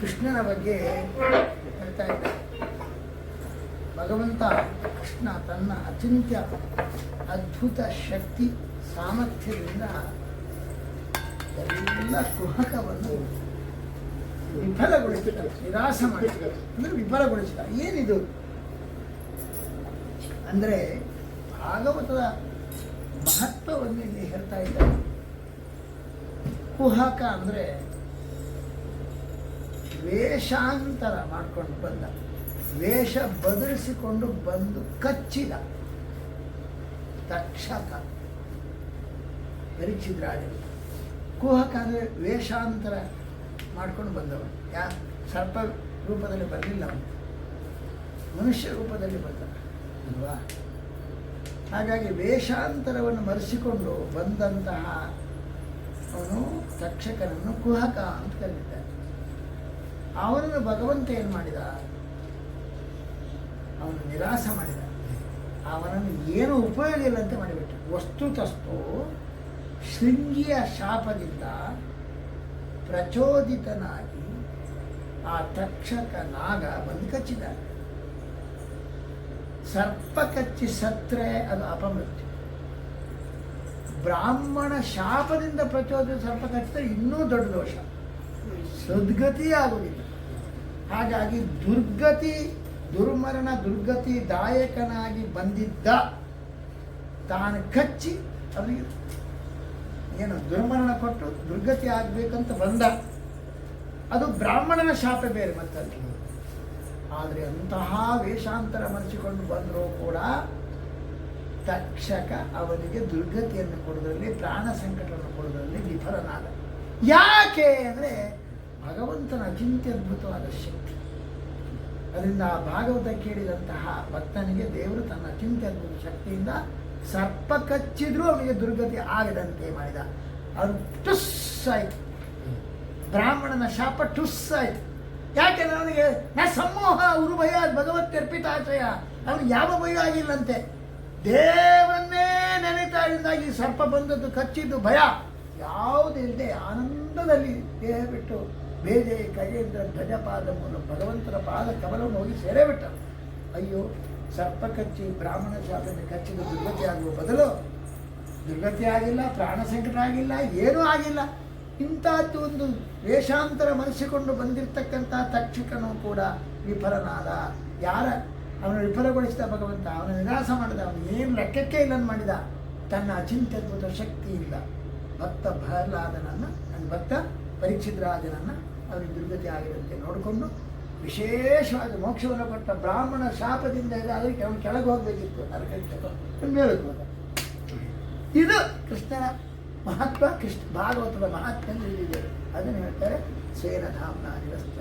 ಕೃಷ್ಣನ ಬಗ್ಗೆ ಹೇಳ್ತಾ ಇದ್ದಾರೆ. ಭಗವಂತ ಕೃಷ್ಣ ತನ್ನ ಅಚಿಂತ್ಯ ಅದ್ಭುತ ಶಕ್ತಿ ಸಾಮರ್ಥ್ಯದಿಂದ ಎಲ್ಲ ಕುಹಕವನ್ನು ವಿಫಲಗೊಳಿಸಿದ, ನಿರಾಸ ಮಾಡಿದ, ಅಂದರೆ ವಿಫಲಗೊಳಿಸಿದ. ಏನಿದು ಅಂದರೆ ಭಾಗವತದ ಮಹತ್ವವನ್ನು ಇಲ್ಲಿ ಹೇಳ್ತಾ ಇದ್ದಾರೆ. ಕುಹಕ ಅಂದರೆ ವೇಷಾಂತರ ಮಾಡಿಕೊಂಡು ಬಂದ, ವೇಷ ಬದಲಿಸಿಕೊಂಡು ಬಂದು ಕಚ್ಚಿದ ತಕ್ಷಕ ಪರೀಕ್ಷಿದ್ರಾಜರು. ಕುಹಕ ಅಂದರೆ ವೇಷಾಂತರ ಮಾಡ್ಕೊಂಡು ಬಂದವನು. ಸರ್ಪ ರೂಪದಲ್ಲಿ ಬರಲಿಲ್ಲ, ಅವನು ಮನುಷ್ಯ ರೂಪದಲ್ಲಿ ಬಂದ ಅಲ್ವಾ. ಹಾಗಾಗಿ ವೇಷಾಂತರವನ್ನು ಮರೆಸಿಕೊಂಡು ಬಂದಂತಹ ಅವನು ತಕ್ಷಕನನ್ನು ಕುಹಕ ಅಂತ ಕರೀತಾರೆ. ಅವನನ್ನು ಭಗವಂತ ಏನು ಮಾಡಿದ? ಅವನು ನಿರಾಸ ಮಾಡಿದ. ಅವನನ್ನು ಏನು ಉಪಯೋಗ ಇಲ್ಲಂತೆ ಮಾಡಿಬಿಟ್ಟ. ವಸ್ತುತಸ್ತು ಶೃಂಗಿಯ ಶಾಪದಿಂದ ಪ್ರಚೋದಿತನಾಗಿ ಆ ತಕ್ಷಕ ನಾಗ ಬಂದು ಕಚ್ಚಿದ. ಸರ್ಪ ಕಚ್ಚಿ ಸತ್ರೆ ಅದು ಅಪಮೃತ್ಯು. ಬ್ರಾಹ್ಮಣ ಶಾಪದಿಂದ ಪ್ರಚೋದಿತ ಸರ್ಪ ಕಚ್ಚಿದ್ರೆ ಇನ್ನೂ ದೊಡ್ಡ ದೋಷ, ಸದ್ಗತಿ ಆಗುವುದಿಲ್ಲ. ಹಾಗಾಗಿ ದುರ್ಮರಣ ದುರ್ಗತಿ ದಾಯಕನಾಗಿ ಬಂದಿದ್ದ ತಾನು ಕಚ್ಚಿ ಅವನಿಗೆ ಏನು ದುರ್ಮರಣ ಕೊಟ್ಟು ದುರ್ಗತಿ ಆಗಬೇಕಂತ ಬಂದ. ಅದು ಬ್ರಾಹ್ಮಣನ ಶಾಪ ಬೇರೆ ಮತ್ತಲ್ಲಿ. ಆದರೆ ಅಂತಹ ವೇಷಾಂತರ ಮರೆಸಿಕೊಂಡು ಬಂದರೂ ಕೂಡ ತಕ್ಷಕ ಅವನಿಗೆ ದುರ್ಗತಿಯನ್ನು ಕೊಡೋದ್ರಲ್ಲಿ, ಪ್ರಾಣ ಸಂಕಟವನ್ನು ಕೊಡೋದ್ರಲ್ಲಿ ವಿಫಲನಾದ. ಯಾಕೆ ಅಂದರೆ ಭಗವಂತನ ಅಚಿಂತ್ಯದ್ಭುತವಾದ ಶಕ್ತಿ. ಅದರಿಂದ ಆ ಭಾಗವತ ಕೇಳಿದಂತಹ ಭಕ್ತನಿಗೆ ದೇವರು ತನ್ನ ಅಚಿಂತ್ಯದ್ಭುತ ಶಕ್ತಿಯಿಂದ ಸರ್ಪ ಕಚ್ಚಿದ್ರೂ ಅವನಿಗೆ ದುರ್ಗತಿ ಆಗದಂತೆ ಮಾಡಿದ. ಅದು ಟುಸ್ ಆಯ್ತು, ಬ್ರಾಹ್ಮಣನ ಶಾಪ ಟುಸ್ ಆಯ್ತು. ಯಾಕೆಂದ್ರೆ ಅವನಿಗೆ ಸಮೂಹ ಉರು ಭಯ ಭಗವತ್ಯರ್ಪಿತಾಶಯ, ಅವನಿಗೆ ಯಾವ ಭಯ ಆಗಿಲ್ಲಂತೆ. ದೇವರನ್ನೇ ನೆನೆತಾ ಇದ್ದಾಗಿ ಸರ್ಪ ಬಂದದ್ದು ಕಚ್ಚಿದ್ದು ಭಯ ಯಾವುದಿಲ್ಲದೆ ಆನಂದದಲ್ಲಿ ದೇಹ ಬಿಟ್ಟು ಬೇಜೆ ಗಜೇಂದ್ರ ಧ್ವಜಪಾದ ಮೂಲಕ ಭಗವಂತನ ಪಾದ ಕಮಲವನ್ನು ಹೋಗಿ ಸೇರೇ ಬಿಟ್ಟ. ಅಯ್ಯೋ, ಸರ್ಪ ಕಚ್ಚಿ ಬ್ರಾಹ್ಮಣ ಶಾಪದಿಂದ ಕಚ್ಚಿದ ದುರ್ಗತಿ ಆಗುವ ಬದಲು ದುರ್ಗತಿ ಆಗಿಲ್ಲ, ಪ್ರಾಣ ಸಂಕಟ ಆಗಿಲ್ಲ, ಏನೂ ಆಗಿಲ್ಲ. ಇಂಥದ್ದು ಒಂದು ವೇಷಾಂತರ ಮರೆಸಿಕೊಂಡು ಬಂದಿರತಕ್ಕಂಥ ತಕ್ಷಕನೂ ಕೂಡ ವಿಫಲನಾದ. ಅವನು ವಿಫಲಗೊಳಿಸಿದ ಭಗವಂತ, ಅವನ ನಿರಾಸ ಮಾಡಿದ. ಅವನು ಏನು ಲೆಕ್ಕಕ್ಕೆ ಇಲ್ಲನ್ನು ಮಾಡಿದ. ತನ್ನ ಅಚಿಂತ್ಯದ್ಭುತ ಶಕ್ತಿಯಿಂದ ಭಕ್ತ ಪ್ರಹ್ಲಾದನನ್ನು, ನನ್ನ ಭಕ್ತ ಪರೀಕ್ಷಿದ್ರಾಜನನ್ನು ಅವನಿಗೆ ದುರ್ಗತಿ ಆಗಿದಂತೆ ನೋಡಿಕೊಂಡು ವಿಶೇಷವಾಗಿ ಮೋಕ್ಷವನ್ನು ಕೊಟ್ಟ. ಬ್ರಾಹ್ಮಣ ಶಾಪದಿಂದ ಅದಕ್ಕೆ ಅವನು ಕೆಳಗೆ ಹೋಗಬೇಕಿತ್ತು, ನರಕಕ್ಕೆ ಮೇಲಕ್ಕೆ ಹೋದ. ಇದು ಕೃಷ್ಣನ ಮಹತ್ವ, ಭಾಗವತದ ಮಹತ್ವ ಇಲ್ಲಿದೆ. ಅದನ್ನು ಹೇಳ್ತಾರೆ ಸೇನಧಾಮ್ನ ನಿರಸ್ತ.